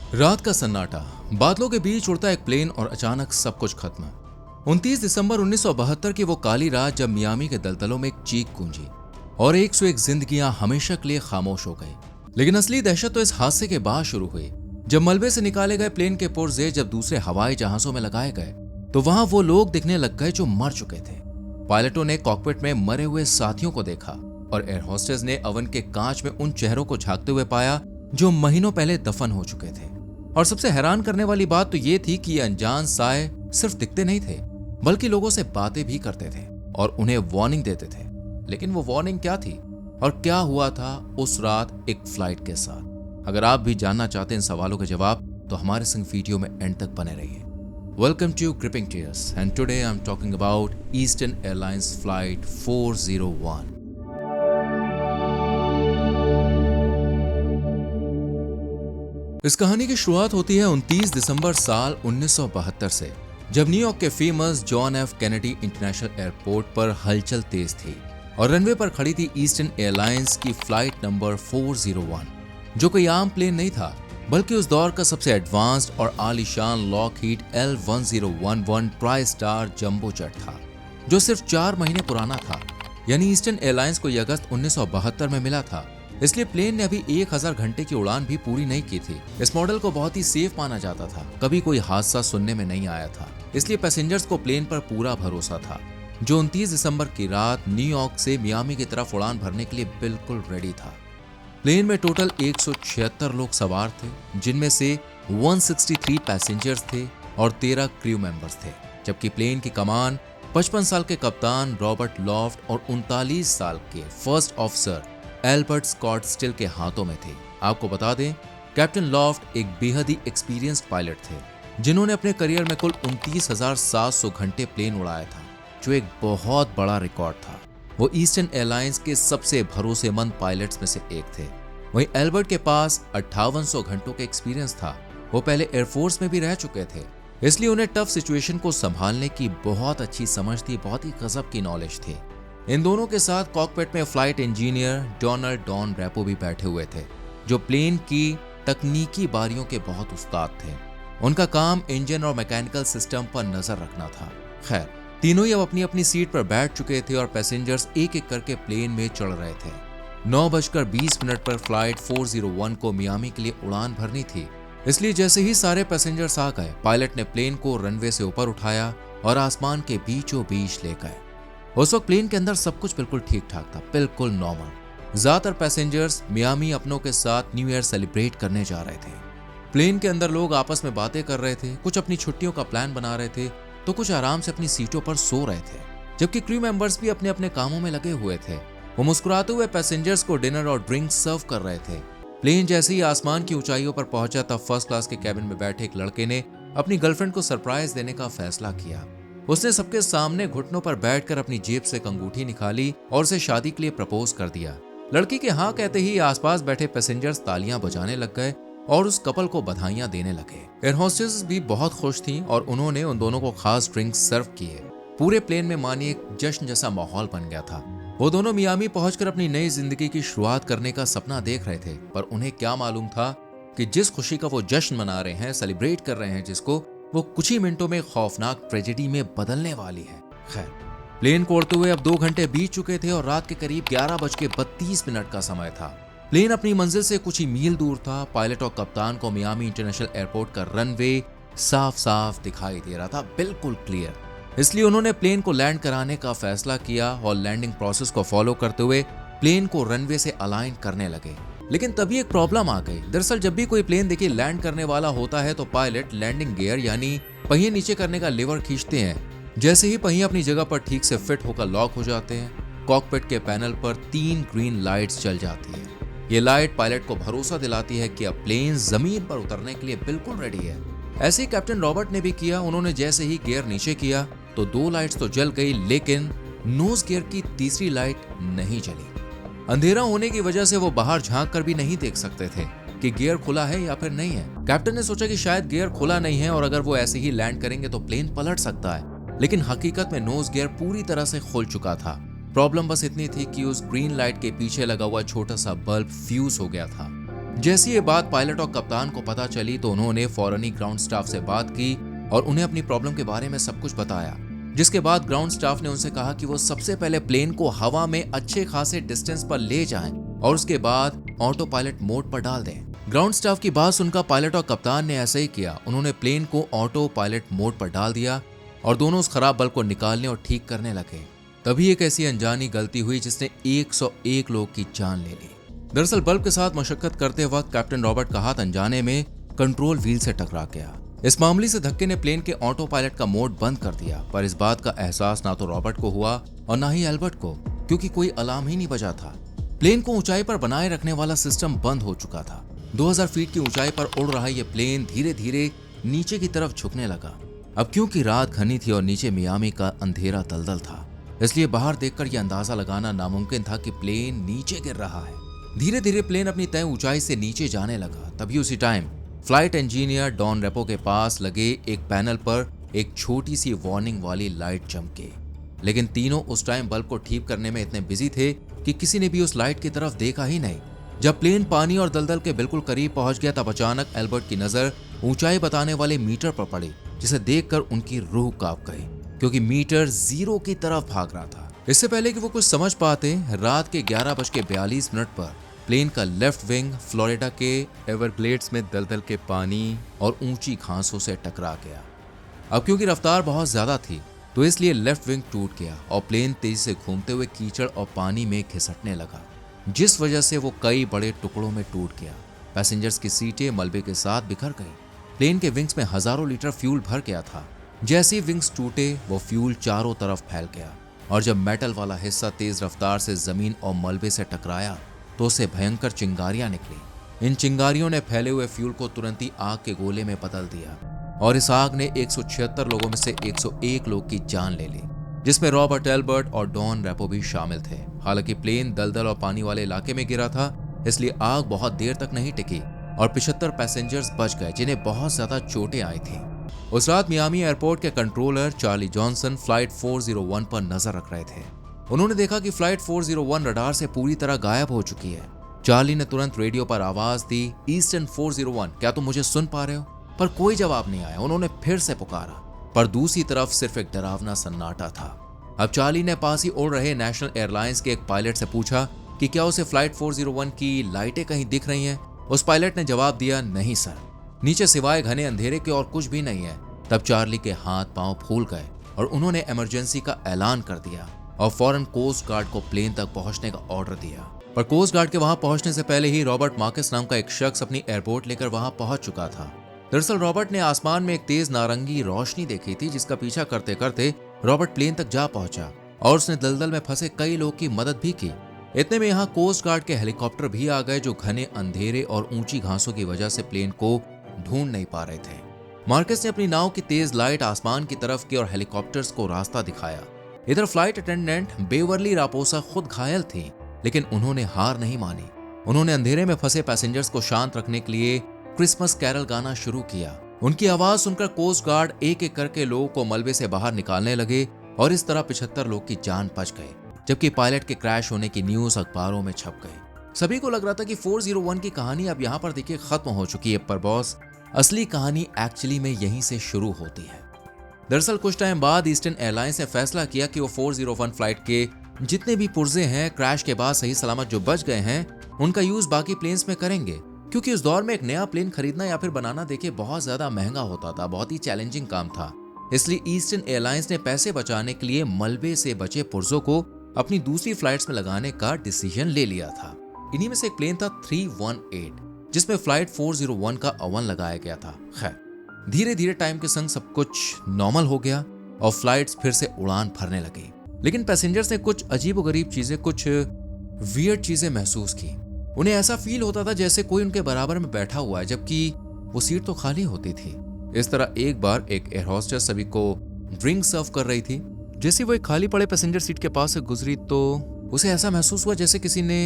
रात का सन्नाटा, बादलों के बीच उड़ता एक प्लेन और अचानक सब कुछ खत्म। 29 दिसंबर 1972 की वो काली रात जब मियामी के दलदलों में एक चीख गूंजी और 101 जिंदगियां हमेशा के लिए खामोश हो गई। लेकिन असली दहशत तो इस हादसे के बाद शुरू हुई, जब मलबे से निकाले गए प्लेन के पुर्जे जब दूसरे हवाई जहाजों में लगाए गए तो वहां वो लोग दिखने लग गए जो मर चुके थे। पायलटों ने कॉकपिट में मरे हुए साथियों को देखा और एयर होस्टेस ने ओवन के कांच में उन चेहरों को झांकते हुए पाया जो महीनों पहले दफन हो चुके थे। और सबसे हैरान करने वाली बात तो ये थी कि ये अनजान साए सिर्फ दिखते नहीं थे, बल्कि लोगों से बातें भी करते थे और उन्हें वार्निंग देते थे। लेकिन वो वार्निंग क्या थी और क्या हुआ था उस रात एक फ्लाइट के साथ? अगर आप भी जानना चाहते हैं इन सवालों के जवाब तो हमारे संग वीडियो में एंड तक बने रहिए। Welcome to gripping tears and today I am talking about Eastern Airlines flight 401। इस कहानी की शुरुआत होती है 29 दिसंबर साल 1972 से, जब न्यूयॉर्क के famous John F Kennedy international airport पर हलचल तेज थी और रनवे पर खड़ी थी ईस्टर्न एयरलाइंस की फ्लाइट नंबर 401, जो कोई आम प्लेन नहीं था बल्कि उस दौर का सबसे एडवांस्ड और आलीशान Lockheed L1011 try star jumbo jet था, जो सिर्फ 4 महीने पुराना था। यानी ईस्टर्न एयरलाइंस को यह अगस्त 1972 में मिला था, इसलिए प्लेन ने अभी 1000 घंटे की उड़ान भी पूरी नहीं की थी। इस मॉडल को बहुत ही सेफ माना जाता था, कभी कोई हादसा सुनने में नहीं आया था, इसलिए पैसेंजर्स को प्लेन पर पूरा भरोसा था, जो 29 दिसंबर की रात न्यूयॉर्क से मियामी की तरफ उड़ान भरने के लिए बिल्कुल रेडी था। प्लेन में टोटल 176 लोग सवार थे, जिनमें से 163 पैसेंजर्स थे और 13 क्रू मेंबर्स थे, जबकि प्लेन की कमान 55 साल के कप्तान रॉबर्ट लॉफ्ट और 39 साल के first officer Albert Stockstill के हाथों में थे। आपको बता दें, कैप्टन लॉफ्ट एक बेहद ही एक्सपीरियंस्ड पायलट थे, जिन्होंने अपने करियर में कुल 29,700 घंटे प्लेन उड़ाया था, जो एक बहुत बड़ा रिकॉर्ड था। वो ईस्टर्न एयरलाइंस के सबसे भरोसेमंद पायलट्स में से एक थे। वहीं एल्बर्ट के पास 5800 घंटों का एक्सपीरियंस था। वो पहले एयरफोर्स में भी रह चुके थे, इसलिए उन्हें टफ सिचुएशन को संभालने की बहुत अच्छी समझ थी, बहुत ही गजब की नॉलेज थी। इन दोनों के साथ कॉकपिट में flight engineer Donald Don Repo भी बैठे हुए थे, जो प्लेन की तकनीकी बारियों के बहुत उस्ताद थे। उनका काम इंजन और मैकेनिकल सिस्टम पर नजर रखना था। खैर, तीनों ही अब अपनी अपनी सीट पर बैठ चुके थे और पैसेंजर्स एक एक करके प्लेन में चढ़ रहे थे। 9:20 पर फ्लाइट 401 को मियामी के लिए उड़ान भरनी थी, इसलिए जैसे ही सारे पैसेंजर्स आ गए, पायलट ने प्लेन को रनवे से ऊपर उठाया और आसमान के बीचों बीच ले गए। उस वक्त प्लेन के अंदर सब कुछ बिल्कुल ठीक ठाक था, बिल्कुल नॉर्मल। ज्यादातर पैसेंजर्स मियामी अपनों के साथ न्यू ईयर सेलिब्रेट करने जा रहे थे। प्लेन के अंदर लोग आपस में बातें कर रहे थे, कुछ अपनी छुट्टियों का प्लान बना रहे थे तो कुछ आराम से अपनी सीटों पर सो रहे थे, जबकि क्रू मेंबर्स भी अपने अपने कामों में लगे हुए थे। वो मुस्कुराते हुए पैसेंजर्स को डिनर और ड्रिंक सर्व कर रहे थे। प्लेन जैसे ही आसमान की ऊंचाइयों पर पहुंचा तब फर्स्ट क्लास के कैबिन में बैठे एक लड़के ने अपनी गर्लफ्रेंड को सरप्राइज देने का फैसला किया। उसने सबके सामने घुटनों पर बैठकर अपनी जेब से एक अंगूठी निकाली और उसे शादी के लिए प्रपोज कर दिया। लड़की के हाँ कहते ही आसपास बैठे पैसेंजर्स तालियां बजाने लग गए और उस कपल को बधाइयां देने लगे। एयर होस्टेस भी बहुत खुश थीं और उन्होंने उन दोनों को खास ड्रिंक्स सर्व किए। पूरे प्लेन में मानिए एक जश्न जैसा माहौल बन गया था। वो दोनों मियामी पहुंचकर अपनी नई जिंदगी की शुरुआत करने का सपना देख रहे थे, पर उन्हें क्या मालूम था कि जिस खुशी का वो जश्न मना रहे हैं, सेलिब्रेट कर रहे हैं, जिसको वो कुछ ही मिनटों में खौफनाक ट्रेजेडी में बदलने वाली है। खैर, प्लेन को उड़ते हुए अब 2 घंटे बीत चुके थे और रात के करीब 11:32 का समय था। प्लेन अपनी मंजिल से कुछ ही मील दूर था। पायलट और कप्तान को मियामी इंटरनेशनल एयरपोर्ट का रनवे साफ साफ दिखाई दे रहा था, बिल्कुल क्लियर। इसलिए उन्होंने प्लेन को लैंड कराने का फैसला किया और लैंडिंग प्रोसेस को फॉलो करते हुए प्लेन को रनवे से अलाइन करने लगे। लेकिन तभी एक प्रॉब्लम आ गई। दरअसल जब भी कोई प्लेन देखिए लैंड करने वाला होता है तो पायलट लैंडिंग गियर यानी पहिए नीचे करने का लीवर खींचते हैं। जैसे ही पहिए अपनी जगह पर ठीक से फिट होकर लॉक हो जाते हैं, कॉकपिट के पैनल पर 3 ग्रीन लाइट्स जल जाती है। ये लाइट पायलट को भरोसा दिलाती है कि अब प्लेन जमीन पर उतरने के लिए बिल्कुल रेडी है। ऐसे ही कैप्टन रॉबर्ट ने भी किया। उन्होंने जैसे ही गियर नीचे किया तो 2 लाइट्स तो जल गई, लेकिन नोज गियर की तीसरी लाइट नहीं जली। अंधेरा होने की वजह से वो बाहर झांक कर भी नहीं देख सकते थे कि गियर खुला है या फिर नहीं है। कैप्टन ने सोचा कि शायद गियर खुला नहीं है और अगर वो ऐसे ही लैंड करेंगे तो प्लेन पलट सकता है, लेकिन हकीकत में नोज गियर पूरी तरह से खुल चुका था। प्रॉब्लम बस इतनी थी कि उस ग्रीन लाइट के पीछे लगा हुआ छोटा सा बल्ब फ्यूज हो गया था। जैसी ये बात पायलट और कप्तान को पता चली तो उन्होंने फौरन ही ग्राउंड स्टाफ से बात की और उन्हें अपनी प्रॉब्लम के बारे में सब कुछ बताया, जिसके बाद ग्राउंड स्टाफ ने उनसे कहा कि वो सबसे पहले प्लेन को हवा में अच्छे खासे डिस्टेंस पर ले जाएं और उसके बाद ऑटो पायलट मोड पर डाल दें। ग्राउंड स्टाफ की बात सुनकर पायलट और कप्तान ने ऐसा ही किया। उन्होंने प्लेन को ऑटो पायलट मोड पर डाल दिया और दोनों उस खराब बल्ब को निकालने और ठीक करने लगे। तभी एक ऐसी अनजानी गलती हुई जिसने 101 लोग की जान ले ली। दरअसल बल्ब के साथ मशक्कत करते वक्त कैप्टन रॉबर्ट का हाथ अनजाने में कंट्रोल व्हील से टकरा गया। इस मामूली से धक्के ने प्लेन के ऑटो पायलट का मोड बंद कर दिया, पर इस बात का एहसास ना तो रॉबर्ट को हुआ और ना ही एल्बर्ट को, क्योंकि कोई अलार्म ही नहीं बजा था। प्लेन को ऊंचाई पर बनाए रखने वाला सिस्टम बंद हो चुका था। 2000 फीट की ऊंचाई पर उड़ रहा ये प्लेन धीरे धीरे नीचे की तरफ झुकने लगा। अब क्योंकि रात घनी थी और नीचे मियामी का अंधेरा दलदल था, इसलिए बाहर देखकर यह अंदाजा लगाना नामुमकिन था कि प्लेन नीचे गिर रहा है। धीरे धीरे प्लेन अपनी तय ऊंचाई से नीचे जाने लगा। तभी उसी time flight engineer Don Repo के पास लगे एक पैनल पर एक छोटी सी वार्निंग वाली लाइट चमके, लेकिन तीनों उस टाइम बल्ब को ठीक करने में इतने बिजी थे कि किसी ने भी उस लाइट की तरफ देखा ही नहीं। जब प्लेन पानी और दलदल के बिल्कुल करीब पहुंच गया तब अचानक एल्बर्ट की नजर ऊंचाई बताने वाले मीटर पर पड़ी, जिसे देखकर उनकी रूह कांप गई, क्योंकि मीटर 0 की तरफ भाग रहा था। इससे पहले कि वो कुछ समझ पाते, रात के 11:42 पर प्लेन का लेफ्ट विंग फ्लोरिडा के एवरग्लेड्स में दलदल के पानी और ऊंची घासों से टकरा गया। अब क्योंकि रफ्तार बहुत ज्यादा थी तो इसलिए लेफ्ट विंग टूट गया और प्लेन तेजी से घूमते हुए कीचड़ और पानी में घिसटने लगा, जिस वजह से वो कई बड़े टुकड़ों में टूट गया। पैसेंजर्स की सीटें मलबे के साथ बिखर गई। प्लेन के विंग्स में हजारों लीटर फ्यूल भर गया था। जैसे ही विंग्स टूटे वो फ्यूल चारों तरफ फैल गया और जब मेटल वाला हिस्सा तेज रफ्तार से जमीन और मलबे से टकराया तो उससे भयंकर चिंगारियां निकली। इन चिंगारियों ने फैले हुए फ्यूल को तुरंत ही आग के गोले में बदल दिया और इस आग ने 176 लोगों में से 101 लोग की जान ले ली, जिसमें रॉबर्ट एल्बर्ट और डॉन रेपो भी शामिल थे। हालांकि प्लेन दलदल और पानी वाले इलाके में गिरा था, इसलिए आग बहुत देर तक नहीं टिकी और 75 पैसेंजर्स बच गए, जिन्हें बहुत ज्यादा चोटें आई थी। उस रात मियामी एयरपोर्ट के कंट्रोलर चार्ली जॉनसन फ्लाइट 401 पर नजर रख रहे थे। उन्होंने देखा कि फ्लाइट 401 रडार से पूरी तरह गायब हो चुकी है। चार्ली ने तुरंत रेडियो पर आवाज दी, ईस्टर्न 401, क्या तुम मुझे सुन पा रहे हो? पर कोई जवाब नहीं आया। उन्होंने फिर से पुकारा, पर दूसरी तरफ सिर्फ एक डरावना सन्नाटा था। अब चार्ली ने पास ही उड़ रहे नेशनल एयरलाइंस के एक पायलट से पूछा कि क्या उसे फ्लाइट 401 की लाइटें कहीं दिख रही हैं? उस पायलट ने जवाब दिया, नहीं सर, नीचे सिवाय घने अंधेरे के और कुछ भी नहीं है। तब चार्ली के हाथ पांव फूल गए और उन्होंने इमरजेंसी का ऐलान कर दिया और फौरन कोस्ट गार्ड को प्लेन तक पहुंचने का ऑर्डर दिया। पर कोस्ट गार्ड के वहां पहुंचने से पहले ही रॉबर्ट मार्कस नाम का एक शख्स अपनी एयरपोर्ट लेकर वहां पहुंच चुका था। दरअसल रॉबर्ट ने आसमान में एक तेज नारंगी रोशनी देखी थी, जिसका पीछा करते करते रॉबर्ट प्लेन तक जा पहुंचा और उसने दलदल में फंसे कई लोग की मदद भी की। इतने में यहाँ कोस्ट गार्ड के हेलीकॉप्टर भी आ गए, जो घने अंधेरे और ऊंची घासों की वजह से प्लेन को ढूंढ नहीं पा रहे थे। मार्कस ने अपनी नाव की तेज लाइट आसमान की तरफ की और हेलीकॉप्टर्स को रास्ता दिखाया। इधर फ्लाइट अटेंडेंट बेवरली रापोसा खुद घायल थी, लेकिन उन्होंने हार नहीं मानी। उन्होंने अंधेरे में फंसे पैसेंजर्स को शांत रखने के लिए क्रिसमस कैरल गाना शुरू किया। उनकी आवाज सुनकर कोस्ट गार्ड एक एक करके लोगों को मलबे से बाहर निकालने लगे और इस तरह 75 लोग की जान बच गई, जबकि पायलट के क्रैश होने की न्यूज अखबारों में छप गई। सभी को लग रहा था कि 401 की कहानी अब यहाँ पर देखिए खत्म हो चुकी है, पर बॉस असली कहानी एक्चुअली में यहीं से शुरू होती है। दरअसल कुछ टाइम बाद ईस्टर्न एयरलाइंस ने फैसला किया कि वो 401 फ्लाइट के जितने भी पुर्जे हैं क्रैश के बाद सही सलामत जो बच गए हैं, उनका यूज बाकी प्लेन्स में करेंगे, क्योंकि उस दौर में एक नया प्लेन खरीदना या फिर बनाना देखिए बहुत ज्यादा महंगा होता था, बहुत ही चैलेंजिंग काम था। इसलिए ईस्टर्न एयरलाइंस ने पैसे बचाने के लिए मलबे से बचे पुर्जों को अपनी दूसरी फ्लाइट्स में लगाने का डिसीजन ले लिया था। इन्हीं में से एक प्लेन था 318, जिसमें फ्लाइट 401 का अवन लगाया गया था। खैर धीरे धीरे टाइम के संग सब कुछ नॉर्मल हो गया और फ्लाइट्स फिर से उड़ान भरने लगी, लेकिन पैसेंजर्स ने कुछ अजीबोगरीब चीजें, कुछ वियर्ड चीजें महसूस की। उन्हें ऐसा फील होता था जैसे कोई उनके बराबर में बैठा हुआ है, जबकि वो सीट तो खाली होती थी। इस तरह एक बार एक एयर होस्टेस सभी को ड्रिंक सर्व कर रही थी। जैसे वो एक खाली पड़े पैसेंजर सीट के पास से गुजरी तो उसे ऐसा महसूस हुआ जैसे किसी ने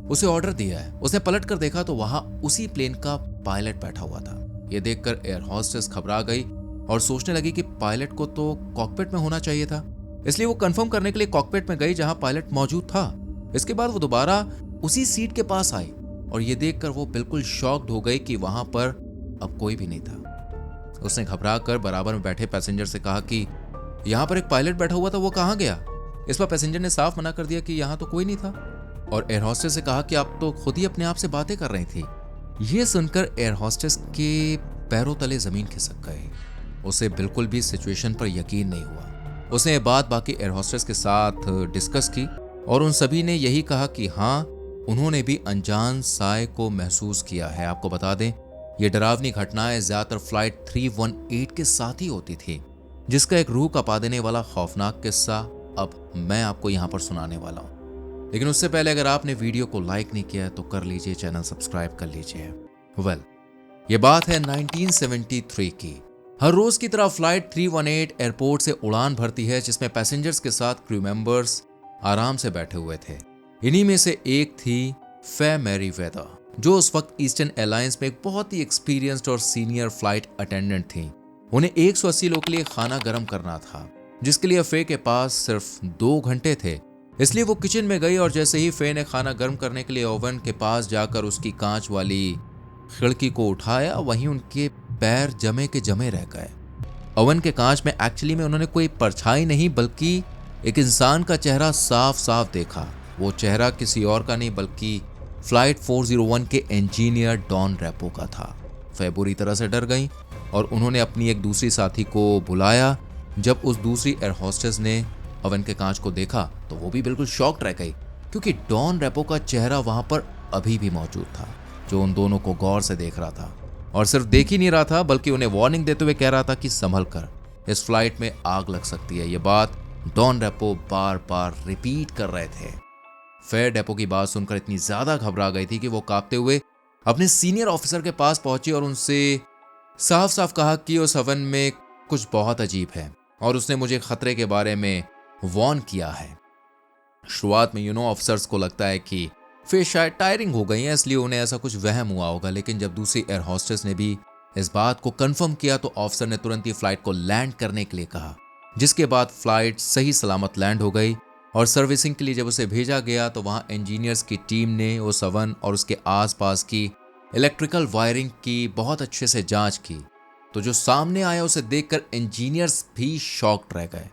उसे ऑर्डर दिया है। उसने पलट कर देखा तो वहां उसी प्लेन का पायलट बैठा हुआ था। ये देखकर एयर होस्टेस घबरा गई और सोचने लगी कि पायलट को तो कॉकपिट में होना चाहिए था, इसलिए वो कंफर्म करने के लिए कॉकपिट में गई जहां पायलट मौजूद था। इसके बाद वो दोबारा उसी सीट के पास आई और ये देखकर वो बिल्कुल शॉक्ड हो गई कि वहां पर अब कोई भी नहीं था। उसने घबरा कर बराबर में बैठे पैसेंजर से कहा कि यहाँ पर एक पायलट बैठा हुआ था, वो कहाँ गया? इस पर पैसेंजर ने साफ मना कर दिया कि यहाँ तो कोई नहीं था और एयर होस्टेस से कहा कि आप तो खुद ही अपने आप से बातें कर रही थी। ये सुनकर एयर होस्टेस के पैरों तले जमीन खिसक गए। उसे बिल्कुल भी सिचुएशन पर यकीन नहीं हुआ। उसने ये बात बाकी एयर होस्टेस के साथ डिस्कस की और उन सभी ने यही कहा कि हाँ, उन्होंने भी अनजान साय को महसूस किया है। आपको बता दें, ये डरावनी घटनाएं ज्यादातर फ्लाइट 318 के साथ ही होती थी, जिसका एक रूह कपा देने वाला खौफनाक किस्सा अब मैं आपको यहाँ पर सुनाने वाला हूँ। लेकिन उससे पहले अगर आपने वीडियो को लाइक नहीं किया है तो कर लीजिए, चैनल सब्सक्राइब कर लीजिए। ये बात है 1973 की। हर रोज की तरह फ्लाइट 318 एयरपोर्ट से उड़ान भरती है, जिसमें पैसेंजर्स के साथ क्रू मेंबर्स आराम से बैठे हुए थे। इन्हीं में से एक थी फे मैरीवेदर, जो उस वक्त ईस्टर्न एयरलाइंस में एक बहुत ही एक्सपीरियंस्ड और सीनियर फ्लाइट अटेंडेंट थी। उन्हें 180 लोगों के लिए खाना गर्म करना था, जिसके लिए फे के पास सिर्फ 2 घंटे थे। इसलिए वो किचन में गई और जैसे ही फे ने खाना गर्म करने के लिए ओवन के पास जाकर उसकी कांच वाली खिड़की को उठाया, वहीं उनके पैर जमे के जमे रह गए। ओवन के कांच में एक्चुअली में उन्होंने कोई परछाई नहीं बल्कि एक इंसान का चेहरा साफ साफ देखा। वो चेहरा किसी और का नहीं बल्कि फ्लाइट 401 के इंजीनियर डॉन रेपो का था। फे बुरी तरह से डर गई और उन्होंने अपनी एक दूसरी साथी को बुलाया। जब उस दूसरी एयर होस्टेस ने ओवन के कांच को देखा तो वो भी बिल्कुल शॉक्ड रह गई, क्योंकि डॉन रेपो का चेहरा वहां पर अभी भी मौजूद था, जो उन दोनों को गौर से देख रहा था। और सिर्फ देख ही नहीं रहा था बल्कि उन्हें वार्निंग देते हुए कह रहा था कि संभल कर, इस फ्लाइट में आग लग सकती है। ये बात डॉन रेपो बार बार रिपीट कर रहे थे। फे रेपो की बात सुनकर इतनी ज्यादा घबरा गई थी कि वो कांपते हुए अपने सीनियर ऑफिसर के पास पहुंची और उनसे साफ साफ कहा कि उस ओवन में कुछ बहुत अजीब है और उसने मुझे खतरे के बारे में वार्न किया है। शुरुआत में ऑफिसर्स को लगता है कि फे शायद टायरिंग हो गई है, इसलिए उन्हें ऐसा कुछ वहम हुआ होगा। लेकिन जब दूसरी एयर होस्टेस ने भी इस बात को कंफर्म किया तो ऑफिसर ने तुरंत ही फ्लाइट को लैंड करने के लिए कहा, जिसके बाद फ्लाइट सही सलामत लैंड हो गई। और सर्विसिंग के लिए जब उसे भेजा गया तो वहां इंजीनियर्स की टीम ने उस ओवन और उसके आसपास की इलेक्ट्रिकल वायरिंग की बहुत अच्छे से जांच की। तो जो सामने आया उसे देखकर इंजीनियर्स भी शॉक्ड रह गए।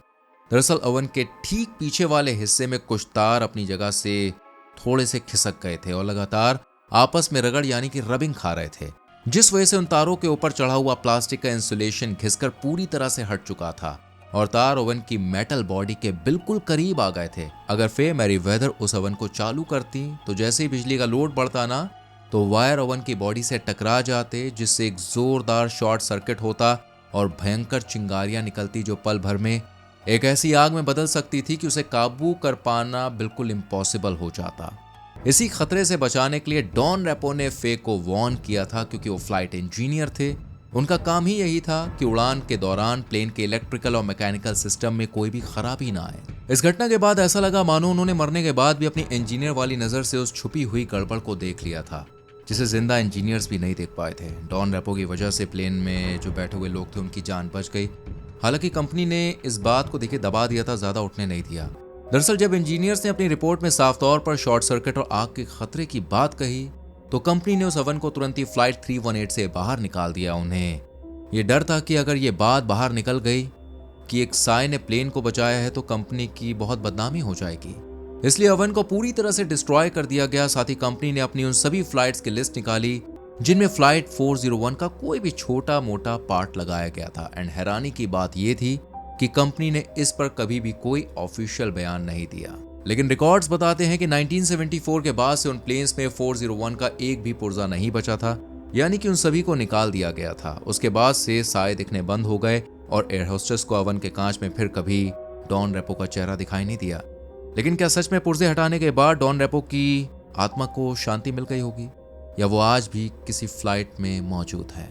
दरअसल ओवन के ठीक पीछे वाले हिस्से में कुछ तार अपनी जगह से थोड़े से खिसक गए थे और लगातार आपस में रगड़ यानी कि रबिंग खा रहे थे, जिस वजह से उन तारों के ऊपर चढ़ा हुआ प्लास्टिक का इंसुलेशन घिसकर पूरी तरह से हट चुका था और तार ओवन की मेटल बॉडी के बिल्कुल करीब आ गए थे। अगर फे मैरीवेदर उस ओवन को चालू करती तो जैसे ही बिजली का लोड बढ़ता ना, तो वायर ओवन की बॉडी से टकरा जाते, जिससे एक जोरदार शॉर्ट सर्किट होता और भयंकर चिंगारियां निकलती, जो पल भर में एक ऐसी आग में बदल सकती थी कि उसे काबू कर पाना बिल्कुल इम्पॉसिबल हो जाता। इसी खतरे से बचाने के लिए डॉन रेपो ने फे को वार्न किया था, क्योंकि वो फ्लाइट इंजीनियर थे। उनका काम ही यही था कि उड़ान के दौरान प्लेन के इलेक्ट्रिकल और मैकेनिकल सिस्टम में कोई भी खराबी ना आए। इस घटना के बाद ऐसा लगा मानो उन्होंने मरने के बाद भी अपनी इंजीनियर वाली नजर से उस छुपी हुई गड़बड़ को देख लिया था, जिसे जिंदा इंजीनियर्स भी नहीं देख पाए थे। डॉन रेपो की वजह से प्लेन में जो बैठे हुए लोग थे उनकी जान बच गई। हालांकि कंपनी ने इस बात को देखिए दबा दिया था, ज्यादा उठने नहीं दिया। दरअसल जब इंजीनियर्स ने अपनी रिपोर्ट में साफ तौर पर शॉर्ट सर्किट और आग के खतरे की बात कही तो कंपनी ने उस ओवन को तुरंत ही फ्लाइट 318 से बाहर निकाल दिया। उन्हें ये डर था कि अगर ये बात बाहर निकल गई कि एक साय ने प्लेन को बचाया है तो कंपनी की बहुत बदनामी हो जाएगी, इसलिए ओवन को पूरी तरह से डिस्ट्रॉय कर दिया गया। साथ ही कंपनी ने अपनी उन सभी फ्लाइट्स की लिस्ट निकाली जिनमें फ्लाइट 401 का कोई भी छोटा मोटा पार्ट लगाया गया था। एंड हैरानी की बात यह थी कि कंपनी ने इस पर कभी भी कोई ऑफिशियल बयान नहीं दिया। लेकिन रिकॉर्ड्स बताते हैं कि 1974 के बाद से उन प्लेन्स में 401 का एक भी पुर्जा नहीं बचा था, यानी कि उन सभी को निकाल दिया गया था। उसके बाद से साए दिखने बंद हो गए और एयर होस्टेस को ओवन के कांच में फिर कभी डॉन रेपो का चेहरा दिखाई नहीं दिया। लेकिन क्या सच में पुर्जे हटाने के बाद डॉन रेपो की आत्मा को शांति मिल गई होगी, या वो आज भी किसी फ्लाइट में मौजूद है?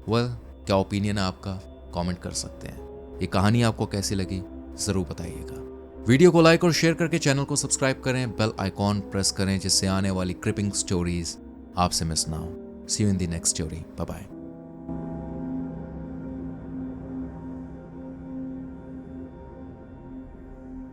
क्या ओपिनियन है आपका? कमेंट कर सकते हैं। ये कहानी आपको कैसी लगी जरूर बताइएगा। वीडियो को लाइक और शेयर करके चैनल को सब्सक्राइब करें, बेल आइकॉन प्रेस करें जिससे आने वाली क्रिपिंग स्टोरीज आपसे मिस ना हो। See you in the next story. Bye bye.